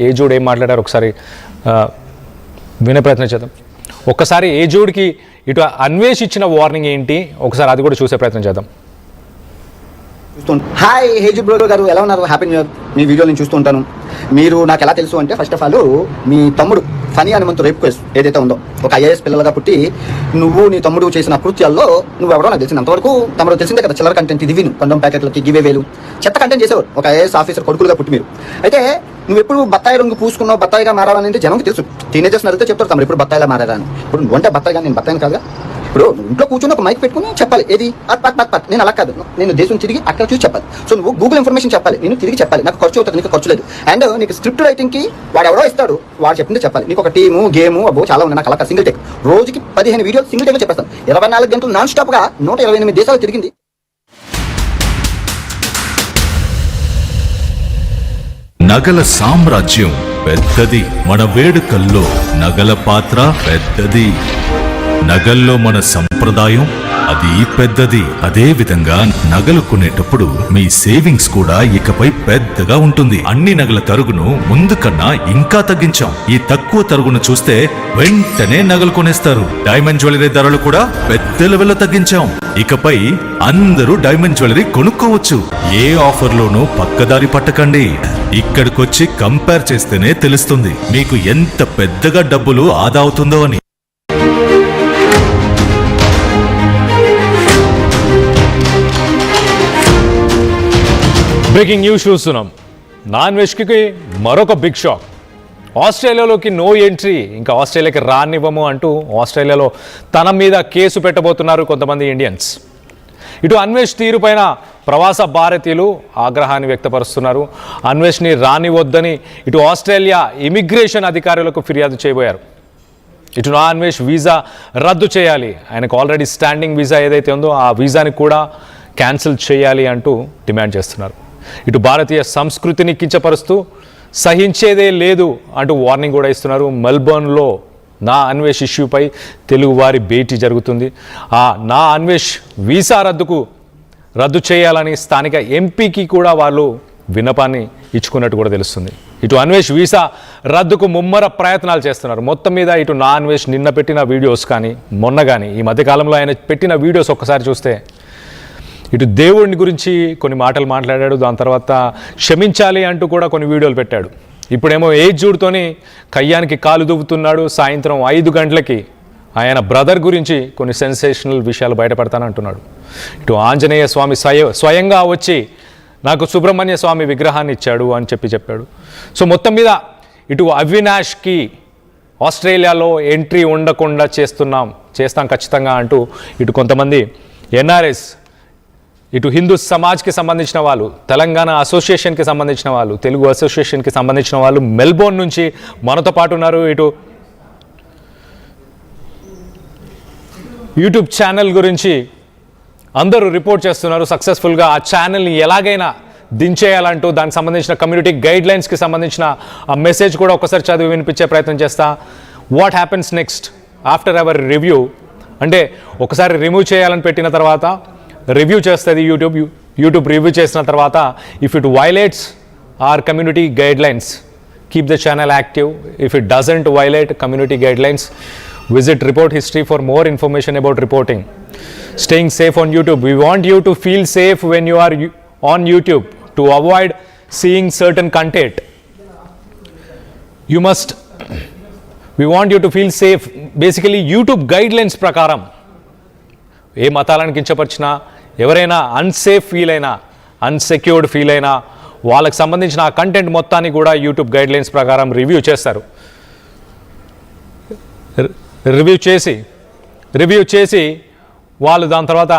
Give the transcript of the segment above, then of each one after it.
ఏజూడ్ ఏం మాట్లాడారు ఒకసారి వినే ప్రయత్నం చేద్దాం. ఒక్కసారి ఏజూడ్కి ఇటు అన్వేష్ ఇచ్చిన వార్నింగ్ ఏంటి ఒకసారి అది కూడా చూసే ప్రయత్నం చేద్దాం. హాయ్ హేజూడ్ బ్రో గారు, ఎలా ఉన్నారు? Happy new year. మీ వీడియో నేను చూస్తూ ఉంటాను. మీరు నాకు ఎలా తెలుసు అంటే, ఫస్ట్ ఆఫ్ ఆల్ మీ తమ్ముడు ఫనీ హనుమంతు రేప్ కేసు ఏదైతే ఉందో, ఒక ఐఏఎస్ పిల్లలుగా పుట్టి నువ్వు నీ తమ్ముడు చేసిన కృత్యాల్లో నువ్వెవడో నాకు తెలిసింది అంతవరకు. తమ్ముడు తెలిసిందే కదా, చిల్లర కంటెంట్ ఇది విను, కొండం ప్యాకెట్లకి గివే వేలు చెత్త కంటెంట్ చేసేవారు ఒక ఐఏఎస్ ఆఫీసర్ కొడుకులుగా పుట్టి మీరు. అయితే నువ్వు ఎప్పుడు బత్తాయి రంగు పూసుకున్నావు, బత్తాయిగా మారాలని అంటే జనంకి తెలుసు. టీనేజర్స్ అడిగితే చెప్తారు తమ్ముడు ఇప్పుడు బత్తాయిలా మారారా అని. ఇప్పుడు నువ్వంటే బత్తాయిగా, నేను బత్తాయిని కాదుగా. ఇప్పుడు ఇంట్లో కూర్చొని ఒక మైక్ పెట్టుకుని చెప్పాలి, ఏది పట్ నేను అలా కాదు, నేను దేశం తిరిగి అక్కడ చూసి చెప్పాలి. సో నువ్వు గూగుల్ ఇన్ఫర్మేషన్ చెప్పాలి, నేను తిరిగి చెప్పాలి. నాకు ఖర్చు అవుతుంది, నీకు ఖర్చు లేదు. అండ్ నీకు స్క్రిప్ట్ రైటింగ్ కి వాడు ఎవరో ఇస్తాడు, వాడు చెప్పిందే చెప్పాలి. నీకు ఒక టీము గేము అబ్బో చాలా ఉంది. నాకు అలా సింగిల్ టేక్, రోజుకి 15 వీడియోలు సింగిల్ టేక్ చెప్పేస్తాను. 24 గంటలు నాన్ స్టాప్ గా 128 దేశాలు తిరిగింది. నగల సామ్రాజ్యం పెద్దది, మన వేడుకల్లో నగల పాత్ర పెద్దది. నగల్లో మన సంప్రదాయం అది పెద్దది. అదే విధంగా నగలు కొనేటప్పుడు మీ సేవింగ్స్ కూడా ఇకపై పెద్దగా ఉంటుంది. అన్ని నగల తరుగును ముందు కన్నా ఇంకా తగ్గించాం. ఈ తక్కువ తరుగును చూస్తే వెంటనే నగలు కొనేస్తారు. డైమండ్ జ్యువెలరీ ధరలు కూడా పెద్ద లెవెల్లో తగ్గించాం. ఇకపై అందరూ డైమండ్ జ్యువెలరీ కొనుక్కోవచ్చు. ఏ ఆఫర్లోనూ పక్కదారి పట్టకండి. ఇక్కడికొచ్చి కంపేర్ చేస్తేనే తెలుస్తుంది మీకు ఎంత పెద్దగా డబ్బులు ఆదా అవుతుందో అని. బ్రేకింగ్ న్యూస్ చూస్తున్నాం. నాన్ వెజ్కి మరొక బిగ్ షాక్. ఆస్ట్రేలియాలోకి నో ఎంట్రీ, ఇంకా ఆస్ట్రేలియాకి రానివ్వము అంటూ ఆస్ట్రేలియాలో తన మీద కేసు పెట్టబోతున్నారు కొంతమంది ఇండియన్స్. ఇటు అన్వేష్ తీరు పైన ప్రవాస భారతీయులు ఆగ్రహాన్ని వ్యక్తపరుస్తున్నారు. అన్వేష్ని రానివద్దని ఇటు ఆస్ట్రేలియా ఇమిగ్రేషన్ అధికారులకు ఫిర్యాదు చేయబోయారు. ఇటు నా అన్వేష్ వీసా రద్దు చేయాలి, ఆయనకు ఆల్రెడీ స్టాండింగ్ వీసా ఏదైతే ఉందో ఆ వీసాని కూడా క్యాన్సిల్ చేయాలి అంటూ డిమాండ్ చేస్తున్నారు. ఇటు భారతీయ సంస్కృతిని కించపరుస్తూ సహించేదే లేదు అంటూ వార్నింగ్ కూడా ఇస్తున్నారు. మెల్బోర్న్లో నా అన్వేష్ ఇష్యూపై తెలుగువారి భేటీ జరుగుతుంది. ఆ నా అన్వేష్ వీసా రద్దు చేయాలని స్థానిక ఎంపీకి కూడా వాళ్ళు విన్నపాన్ని ఇచ్చుకున్నట్టు కూడా తెలుస్తుంది. ఇటు అన్వేష్ వీసా రద్దుకు ముమ్మర ప్రయత్నాలు చేస్తున్నారు. మొత్తం మీద ఇటు నా అన్వేష్ నిన్న పెట్టిన వీడియోస్ కానీ మొన్న కానీ ఈ మధ్యకాలంలో ఆయన పెట్టిన వీడియోస్ ఒక్కసారి చూస్తే ఇటు దేవుడిని గురించి కొన్ని మాటలు మాట్లాడాడు, దాని తర్వాత క్షమించాలి అంటూ కూడా కొన్ని వీడియోలు పెట్టాడు. ఇప్పుడేమో ఏజూడ్తోని కయ్యానికి కాలు దువ్వుతున్నాడు. సాయంత్రం 5 గంటలకి ఆయన బ్రదర్ గురించి కొన్ని సెన్సేషనల్ విషయాలు బయటపడతానంటున్నాడు. ఇటు ఆంజనేయ స్వామి స్వయంగా వచ్చి నాకు సుబ్రహ్మణ్య స్వామి విగ్రహాన్ని ఇచ్చాడు అని చెప్పాడు. సో మొత్తం మీద ఇటు అవినాష్కి ఆస్ట్రేలియాలో ఎంట్రీ ఉండకుండా చేస్తాం ఖచ్చితంగా అంటూ ఇటు కొంతమంది ఎన్ఆర్ఎస్, ఇటు హిందూ సమాజ్కి సంబంధించిన వాళ్ళు, తెలంగాణ అసోసియేషన్కి సంబంధించిన వాళ్ళు, తెలుగు అసోసియేషన్కి సంబంధించిన వాళ్ళు మెల్బోర్న్ నుంచి మనతో పాటు ఉన్నారు. ఇటు యూట్యూబ్ ఛానల్ గురించి అందరూ రిపోర్ట్ చేస్తున్నారు సక్సెస్ఫుల్గా. ఆ ఛానల్ని ఎలాగైనా దించేయాలంటూ దానికి సంబంధించిన కమ్యూనిటీ గైడ్లైన్స్కి సంబంధించిన ఆ మెసేజ్ కూడా ఒకసారి చదివి వినిపించే ప్రయత్నం చేస్తా. What happens next after our review అంటే ఒకసారి రిమూవ్ చేయాలని పెట్టిన తర్వాత రివ్యూ చేస్తుంది యూట్యూబ్ రివ్యూ చేసిన తర్వాత if it violates our community guidelines keep the channel active. If it doesn't violate community guidelines visit report history for more information about reporting. Staying safe on YouTube. We want you to feel safe when you are on YouTube to avoid seeing certain content. We want you to feel safe. Basically YouTube guidelines ప్రకారం ఏ మతాలను కించపరిచినా, ఎవరైనా unsafe feel అయినా, unsecured feel అయినా వాళ్ళకి సంబంధించిన ఆ content మొత్తాన్ని కూడా యూట్యూబ్ గైడ్లైన్స్ ప్రకారం రివ్యూ చేస్తారు. రివ్యూ చేసి వాళ్ళు దాని తర్వాత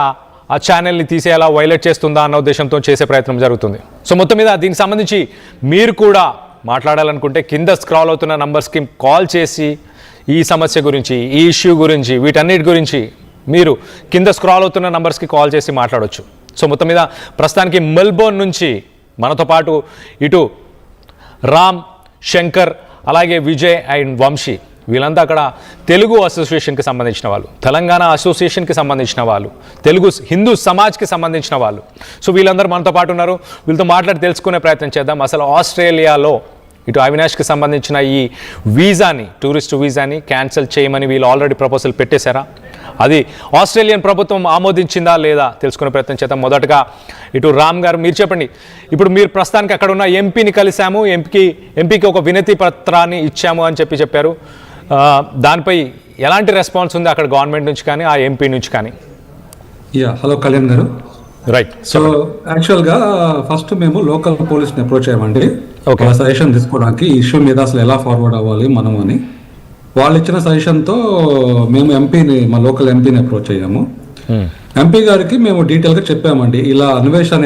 ఆ ఛానల్ని తీసేలా వైలేట్ చేస్తుందా అన్న ఉద్దేశంతో చేసే ప్రయత్నం జరుగుతుంది. సో మొత్తం మీద దీనికి సంబంధించి మీరు కూడా మాట్లాడాలనుకుంటే కింద స్క్రాల్ అవుతున్న నంబర్స్కి కాల్ చేసి ఈ సమస్య గురించి, ఈ ఇష్యూ గురించి, వీటన్నిటి గురించి మీరు కింద స్క్రాల్ అవుతున్న నంబర్స్కి కాల్ చేసి మాట్లాడవచ్చు. సో మొత్తం మీద ప్రస్తుతానికి మెల్బోర్న్ నుంచి మనతో పాటు ఇటు రామ్, శంకర్, అలాగే విజయ్ అండ్ వంశీ వీళ్ళంతా అక్కడ తెలుగు అసోసియేషన్కి సంబంధించిన వాళ్ళు, తెలంగాణ అసోసియేషన్కి సంబంధించిన వాళ్ళు, తెలుగు హిందూ సమాజ్కి సంబంధించిన వాళ్ళు. సో వీళ్ళందరూ మనతో పాటు ఉన్నారు. వీళ్ళతో మాట్లాడి తెలుసుకునే ప్రయత్నం చేద్దాం. అసలు ఆస్ట్రేలియాలో ఇటు అవినాష్కి సంబంధించిన ఈ వీసాని, టూరిస్ట్ వీసాని క్యాన్సిల్ చేయమని వీళ్ళు ఆల్రెడీ ప్రపోజల్ పెట్టేశారా? అది ఆస్ట్రేలియన్ ప్రభుత్వం ఆమోదించిందా లేదా తెలుసుకునే ప్రయత్నం చేద్దాం. మొదటగా ఇటు రామ్ గారు మీరు చెప్పండి. ఇప్పుడు మీరు ప్రస్తుతానికి అక్కడ ఉన్న ఎంపీని కలిసాము, ఎంపీకి ఒక వినతి పత్రాన్ని ఇచ్చాము అని చెప్పారు. దానిపై ఎలాంటి రెస్పాన్స్ ఉంది అక్కడ గవర్నమెంట్ నుంచి కానీ ఆ ఎంపీ నుంచి కానీ? హలో కళ్యాణ్ గారు. రైట్. సో యాక్చువల్గా ఫస్ట్ మేము లోకల్ పోలీస్ని అప్రోచ్ అయ్యామండి, Okay. సజెషన్ తీసుకోవడానికి ఈ ఇష్యూ మీద అసలు ఎలా ఫార్వర్డ్ అవ్వాలి మనం అని. వాళ్ళు ఇచ్చిన సజెషన్తో మేము మా లోకల్ ఎంపీని అప్రోచ్ అయ్యాము. ఎంపీ గారికి మేము డీటెయిల్గా చెప్పామండి, ఇలా అన్వేషణ